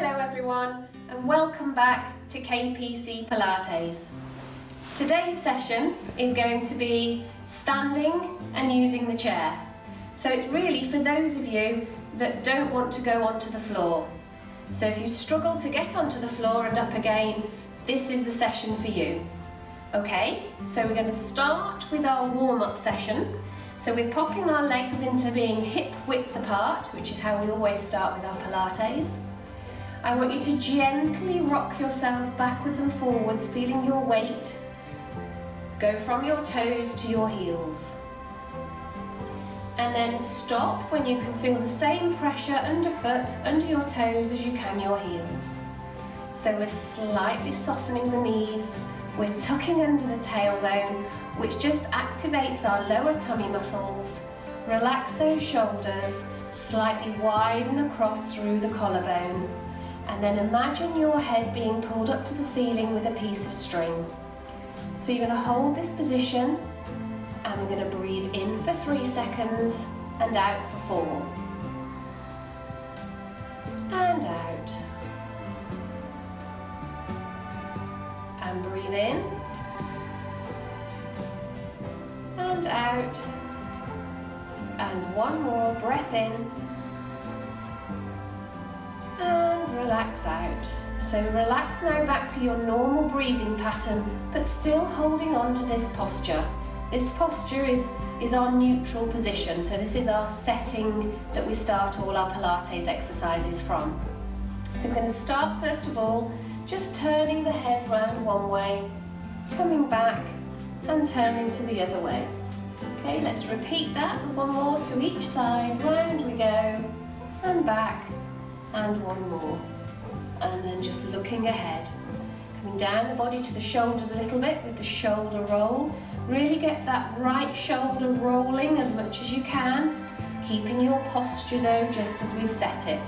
Hello everyone and welcome back to KPC Pilates. Today's session is going to be standing and using the chair. So it's really for those of you that don't want to go onto the floor. So if you struggle to get onto the floor and up again, this is the session for you. Okay, so we're going to start with our warm-up session. So we're popping our legs into being hip width apart, which is how we always start with our Pilates. I want you to gently rock yourselves backwards and forwards, feeling your weight go from your toes to your heels. And then stop when you can feel the same pressure underfoot, under your toes as you can your heels. So we're slightly softening the knees, we're tucking under the tailbone, which just activates our lower tummy muscles. Relax those shoulders, slightly widen across through the collarbone. And then imagine your head being pulled up to the ceiling with a piece of string. So you're going to hold this position and we're going to breathe in for 3 seconds and out for 4. And out. And breathe in. And out. And one more breath in. Relax out. So relax now back to your normal breathing pattern, but still holding on to this posture. This posture is our neutral position, so this is our setting that we start all our Pilates exercises from. So we're going to start first of all, just turning the head round one way, coming back and turning to the other way. Okay, let's repeat that, one more to each side, round we go, and back, and one more. And then just looking ahead. Coming down the body to the shoulders a little bit with the shoulder roll. Really get that right shoulder rolling as much as you can, keeping your posture though just as we've set it.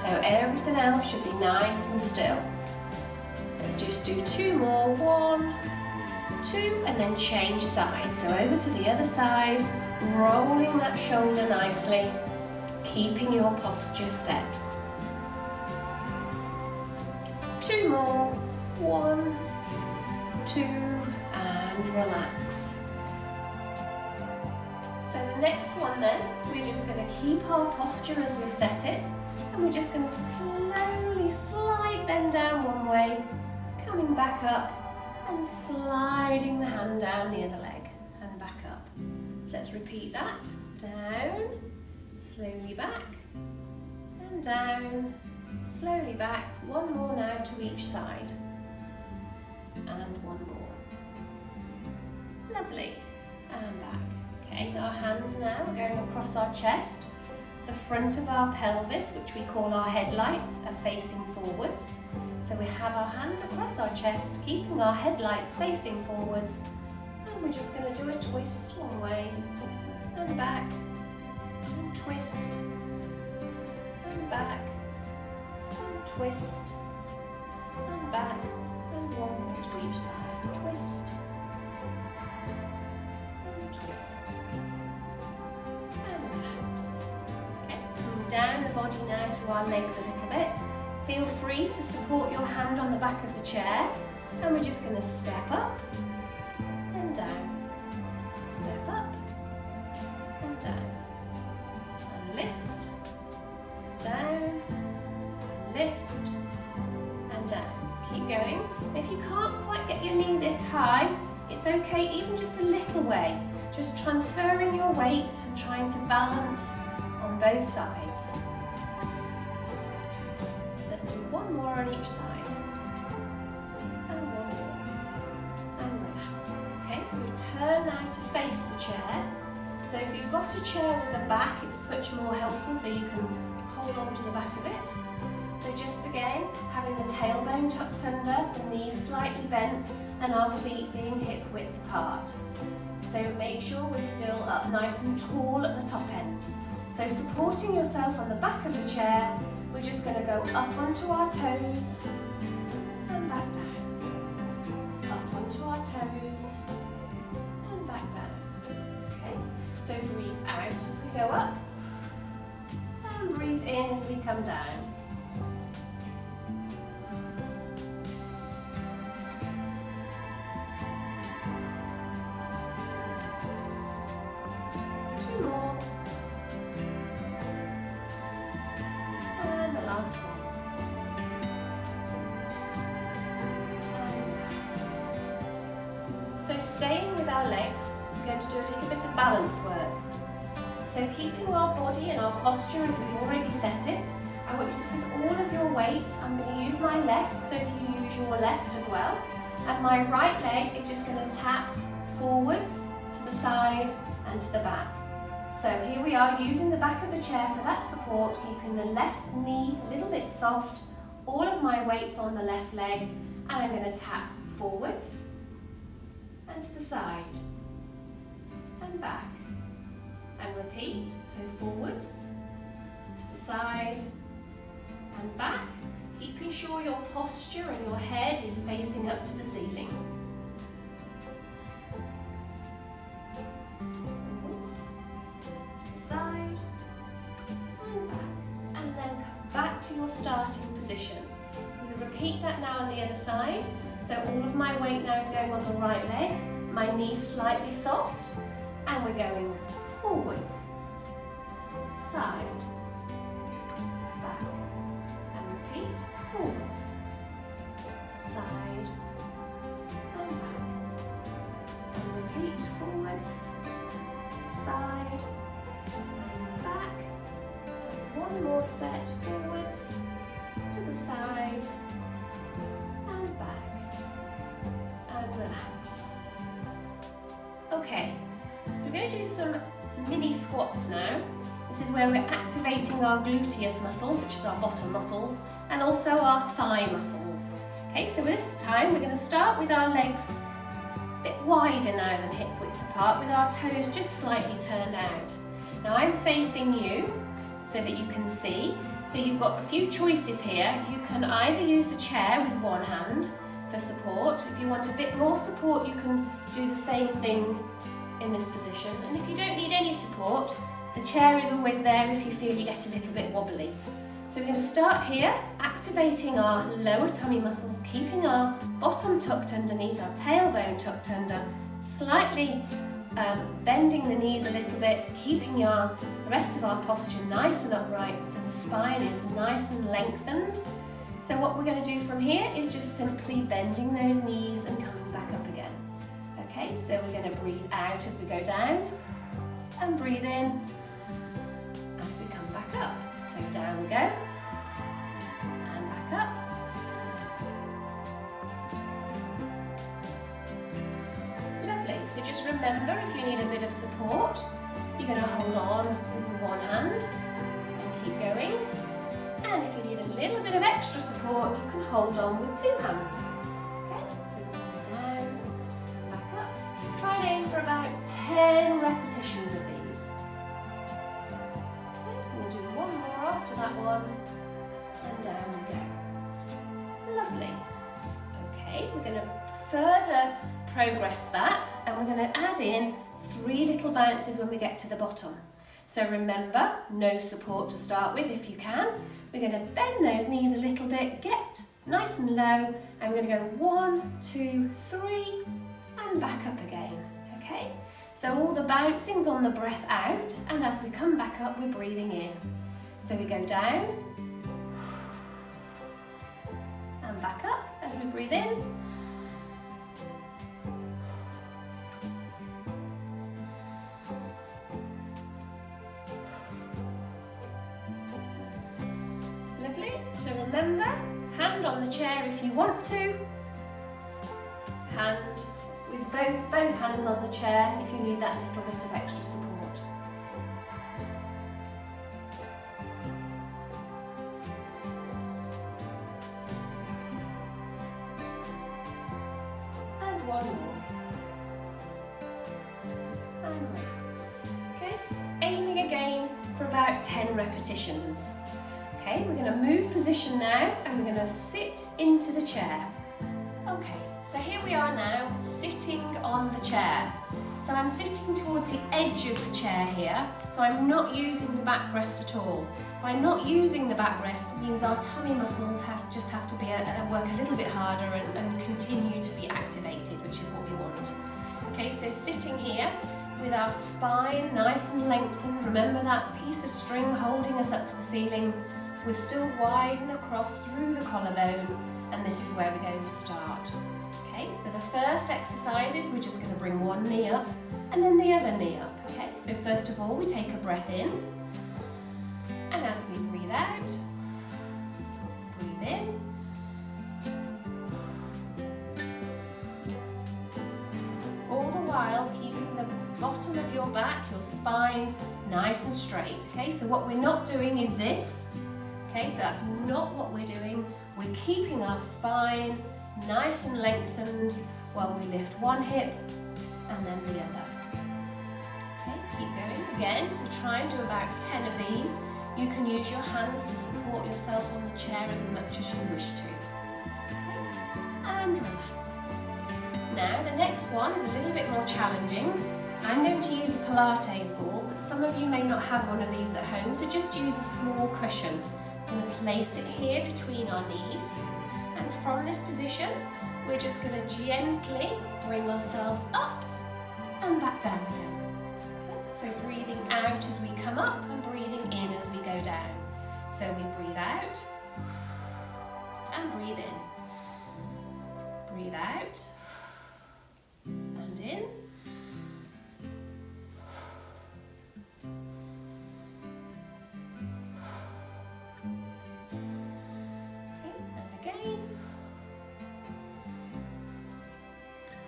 So everything else should be nice and still. Let's just do 2 more. 1, 2, and then change sides. So over to the other side, rolling that shoulder nicely, keeping your posture set. 2 more. 1, 2, and relax. So the next one then, we're just going to keep our posture as we've set it, and we're just going to slowly slide them down one way, coming back up, and sliding the hand down the other leg, and back up. So let's repeat that. Down, slowly back, and down, slowly back. One more now to each side. And one more. Lovely. And back. Okay, our hands now are going across our chest. The front of our pelvis, which we call our headlights, are facing forwards. So we have our hands across our chest, keeping our headlights facing forwards. And we're just going to do a twist one way. And back. And twist. And back. Twist, and back, and one more to each side. Twist, and twist, and relax. Okay, coming down the body now to our legs a little bit. Feel free to support your hand on the back of the chair, and we're just going to step up and down, step up and down, and lift, down, lift and down. Keep going. If you can't quite get your knee this high, it's okay, even just a little way. Just transferring your weight and trying to balance on both sides. Let's do one more on each side. And one more. And relax. Okay, so we turn now to face the chair. So if you've got a chair with a back, it's much more helpful so you can hold on to the back of it. So just again, having the tailbone tucked under, the knees slightly bent, and our feet being hip width apart. So make sure we're still up nice and tall at the top end. So supporting yourself on the back of the chair, we're just going to go up onto our toes, and back down. Up onto our toes, and back down. Okay, so breathe out as we go up, and breathe in as we come down. So staying with our legs, we're going to do a little bit of balance work. So keeping our body and our posture as we've already set it, I want you to put all of your weight, I'm going to use my left, so if you use your left as well, and my right leg is just going to tap forwards, to the side and to the back. So here we are using the back of the chair for that support, keeping the left knee a little bit soft, all of my weight's on the left leg, and I'm going to tap forwards and to the side and back. And repeat, so forwards, to the side and back, keeping sure your posture and your head is facing up to the ceiling. Forwards, to the side and back, and then come back to your starting position. I'm going to repeat that now on the other side, so all of my weight now is going on the right leg, my knees slightly soft, and we're going forwards, side, back, and repeat, forwards, side, and back, and repeat, forwards, side, and back, and one more set, forwards, to the side, and back, and relax. Okay, so we're going to do some mini squats now. This is where we're activating our gluteus muscles, which is our bottom muscles, and also our thigh muscles. Okay, so this time we're going to start with our legs a bit wider now than hip width apart, with our toes just slightly turned out. Now I'm facing you so that you can see. So you've got a few choices here. You can either use the chair with one hand for support. If you want a bit more support, you can do the same thing in this position, and if you don't need any support, the chair is always there if you feel you get a little bit wobbly. So we're going to start here, activating our lower tummy muscles, keeping our bottom tucked underneath, our tailbone tucked under, slightly bending the knees a little bit, keeping the rest of our posture nice and upright so the spine is nice and lengthened. So what we're going to do from here is just simply bending those knees and coming back up again. Okay, so we're going to breathe out as we go down and breathe in as we come back up. So down we go and back up. Lovely, so just remember, if you need a bit of support, you're going to hold on with one hand and keep going. And if you need a little bit of extra support, you can hold on with two hands. Try and aim for about 10 repetitions of these. Okay, we'll do one more after that one, and down we go. Lovely. Okay, we're going to further progress that, and we're going to add in 3 little bounces when we get to the bottom. So remember, no support to start with if you can. We're going to bend those knees a little bit, get nice and low, and we're going to go 1, 2, 3, and back up again, okay? So all the bouncing's on the breath out, and as we come back up, we're breathing in. So we go down, and back up as we breathe in. Lovely, so remember, hand on the chair if you want to, hand with both hands on the chair if you need that little bit of extra support. And one more. And relax. Okay, aiming again for about 10 repetitions. Okay, we're going to move position now and we're going to sit into the chair. Okay. So here we are now, sitting on the chair. So I'm sitting towards the edge of the chair here, so I'm not using the backrest at all. By not using the backrest, it means our tummy muscles just have to work a little bit harder and continue to be activated, which is what we want. Okay, so sitting here with our spine nice and lengthened. Remember that piece of string holding us up to the ceiling. We're still wide and across through the collarbone, and this is where we're going to start. Okay, so the first exercise is we're just going to bring one knee up and then the other knee up. Okay, so first of all we take a breath in, and as we breathe out, breathe in, all the while keeping the bottom of your back, your spine, nice and straight. Okay, so what we're not doing is this. Okay, so that's not what we're doing. We're keeping our spine nice and lengthened while we lift one hip and then the other. Okay, keep going. Again, we try and do about 10 of these. You can use your hands to support yourself on the chair as much as you wish to. Okay, and relax. Now, the next one is a little bit more challenging. I'm going to use a Pilates ball, but some of you may not have one of these at home, so just use a small cushion. I'm going to place it here between our knees, and from this position we're just going to gently bring ourselves up and back down again. Okay? So breathing out as we come up and breathing in as we go down. So we breathe out and breathe in. Breathe out and in.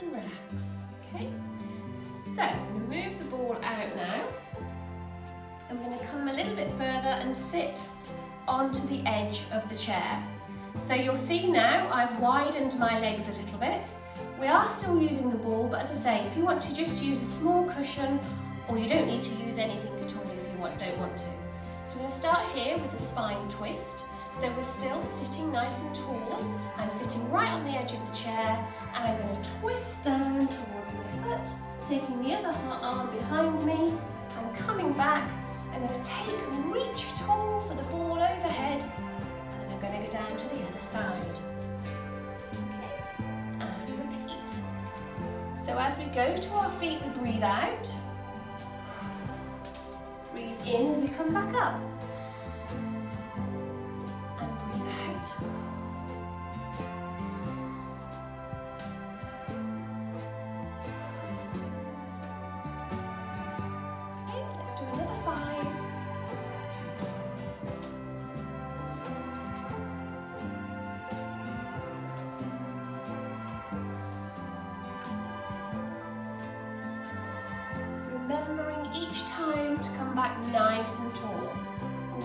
Relax. Okay, so I'm going to move the ball out now. I'm going to come a little bit further and sit onto the edge of the chair. So you'll see now I've widened my legs a little bit. We are still using the ball, but as I say, if you want to just use a small cushion, or you don't need to use anything at all if you don't want to. So we're going to start here with a spine twist. So we're still sitting nice and tall. I'm sitting right on the edge of the chair, and I'm going to twist down towards my foot, taking the other arm behind me. I'm coming back. I'm going to take and reach tall for the ball overhead, and then I'm going to go down to the other side. Okay, and repeat. So as we go to our feet, we breathe out. Breathe in as we come back up. Remembering each time to come back nice and tall.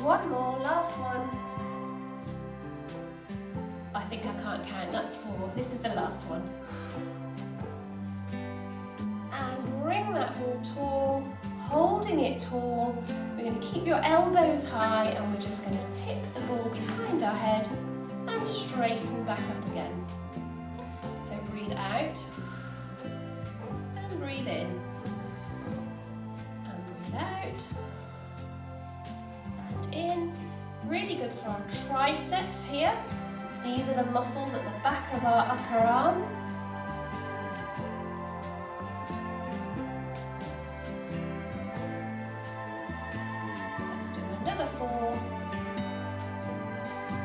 One more, last one. I think I can't count, that's 4. This is the last one. And bring that ball tall, holding it tall. We're going to keep your elbows high, and we're just going to tip the ball behind our head and straighten back up again. So breathe out and breathe in. Out and in. Really good for our triceps here. These are the muscles at the back of our upper arm. Let's do another 4.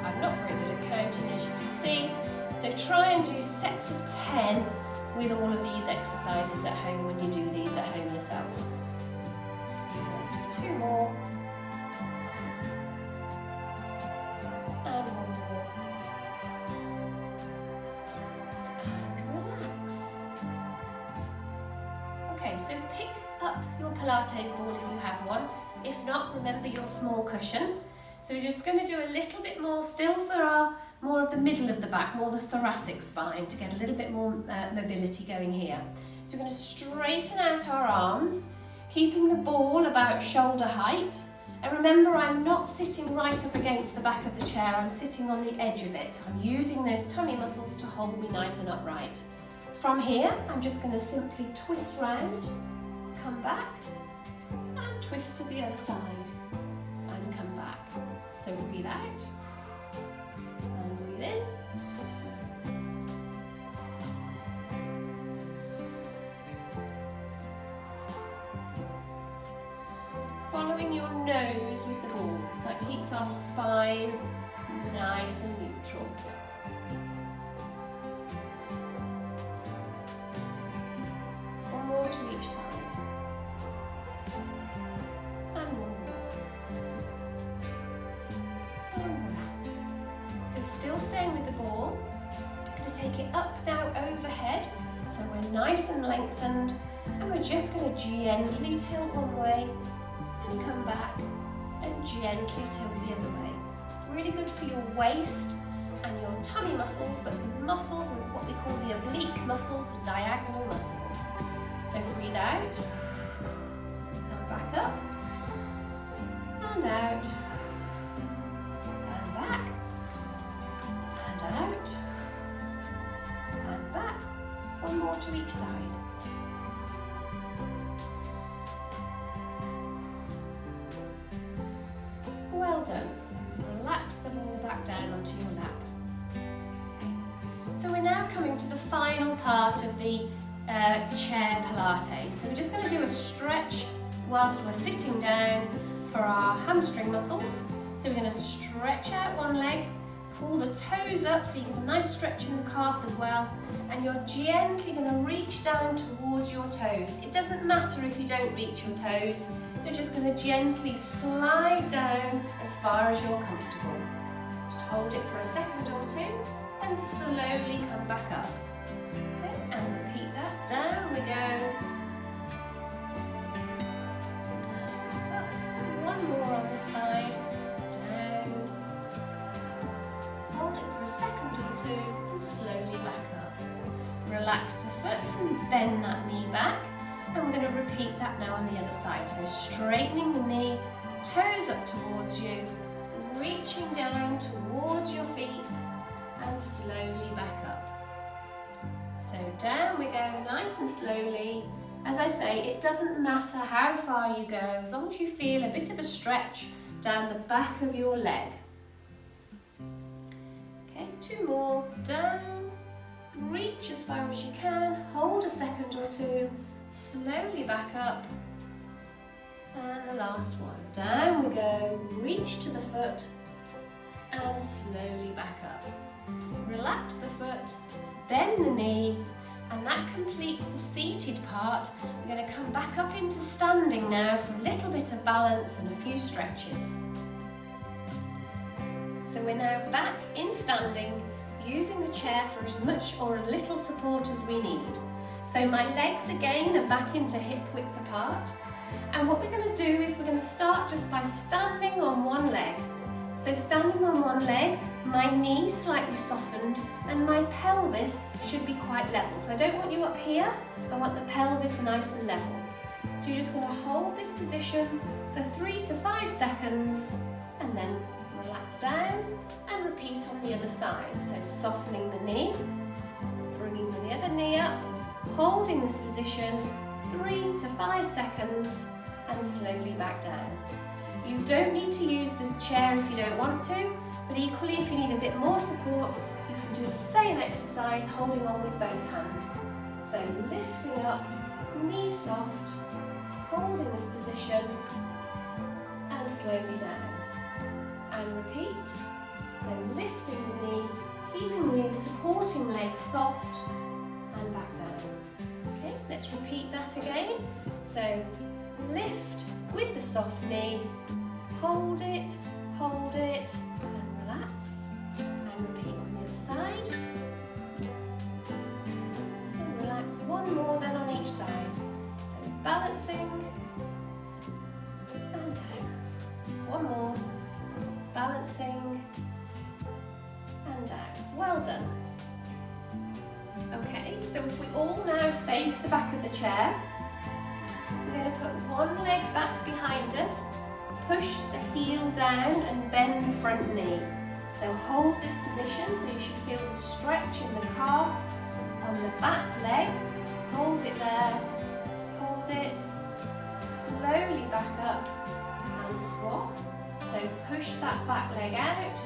I'm not very good at counting, as you can see, so try and do sets of 10 with all of these exercises at home when you do these at home yourself. 2 more, and 1 more, and relax. Okay, so pick up your Pilates ball if you have one. If not, remember your small cushion. So we're just going to do a little bit more still for our more of the middle of the back, more the thoracic spine, to get a little bit more mobility going here. So we're going to straighten out our arms, keeping the ball about shoulder height. And remember, I'm not sitting right up against the back of the chair, I'm sitting on the edge of it. So I'm using those tummy muscles to hold me nice and upright. From here, I'm just going to simply twist round, come back, and twist to the other side, and come back. So breathe out, and breathe in. Following your nose with the ball, so that keeps our spine nice and neutral. staying with the ball. I'm going to take it up now overhead, so we're nice and lengthened, and we're just going to gently tilt one way and come back and gently tilt the other way. Really good for your waist and your tummy muscles, but the muscles, what we call the oblique muscles, the diagonal muscles. So breathe out, and back up, and out, and back, and out, and back. One more to each side. Well done. Relax the ball back down onto your lap. So we're now coming to the final part of the chair Pilates. So we're just going to do a stretch whilst we're sitting down for our hamstring muscles. So we're going to stretch out one leg, pull the toes up so you get a nice stretch in the calf as well, and you're gently going to reach down towards your toes. It doesn't matter if you don't reach your toes, you're just going to gently slide down as far as you're comfortable. Just hold it for a second or two and slowly come back up. Okay, and repeat that. Down we go. And up. One more on this side. Down. Hold it for a second or two and slowly back up. Relax the foot and bend that knee back. And we're going to repeat that now on the other side. So straightening the knee, toes up towards you, reaching down towards your feet and slowly back up. So down we go, nice and slowly. As I say, it doesn't matter how far you go, as long as you feel a bit of a stretch down the back of your leg. Okay, two more. Down, reach as far as you can, hold a second or two, slowly back up, and the last one. Down we go, reach to the foot, and slowly back up. Relax the foot, bend the knee, and that completes the seated part. We're going to come back up into standing now for a little bit of balance and a few stretches. So we're now back in standing, using the chair for as much or as little support as we need. So my legs again are back into hip width apart, and what we're going to do is we're going to start just by standing on one leg. So standing on one leg, my knee slightly softened and my pelvis should be quite level. So I don't want you up here, I want the pelvis nice and level. So you're just going to hold this position for 3 to 5 seconds and then relax down and repeat on the other side. So softening the knee, bringing the other knee up, holding this position 3 to 5 seconds and slowly back down. You don't need to use the chair if you don't want to, but equally if you need a bit more support, you can do the same exercise holding on with both hands. So lifting up, knee soft, holding this position and slowly down. And repeat. So lifting the knee, keeping the supporting leg soft and back down. Okay, let's repeat that again. So lift with the soft knee, hold it, and relax. And repeat on the other side. And relax one more then on each side. So balancing and down. One more. Balancing and down. Well done. Okay, so if we all now face the back of the chair, we're going to put one leg back behind us, push the heel down and bend the front knee. So hold this position, so you should feel the stretch in the calf on the back leg. Hold it there, hold it, slowly back up and swap. So push that back leg out,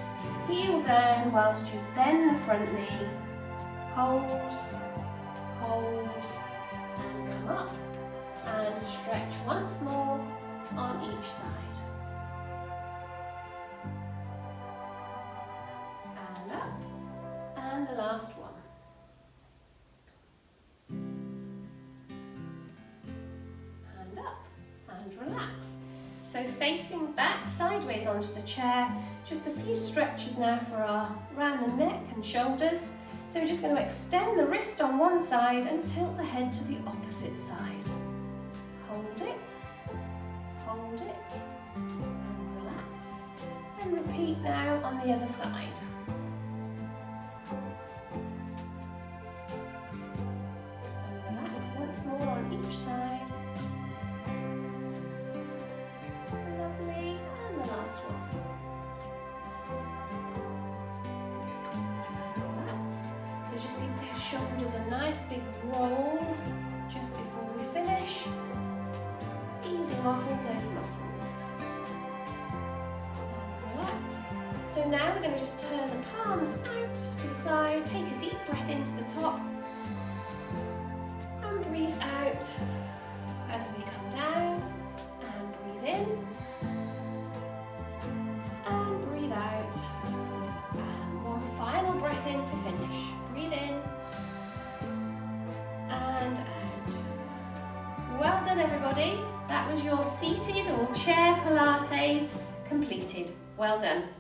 heel down whilst you bend the front knee. Hold, and come up. And stretch once more on each side. And up. And the last one. And up. And relax. So facing back sideways onto the chair. Just a few stretches now around the neck and shoulders. So we're just going to extend the wrist on one side and tilt the head to the opposite side. Hold it, and relax. And repeat now on the other side. And relax once more on each side. Lovely, and the last one. Just give the shoulders a nice big roll just before we finish, easing off all those muscles. And relax. So now we're going to just turn the palms out to the side, take a deep breath into the top, and breathe out as we come down, and breathe in, and breathe out, and one final breath in to finish. Breathe in and out. Well done, everybody. That was your seated or chair Pilates completed. Well done.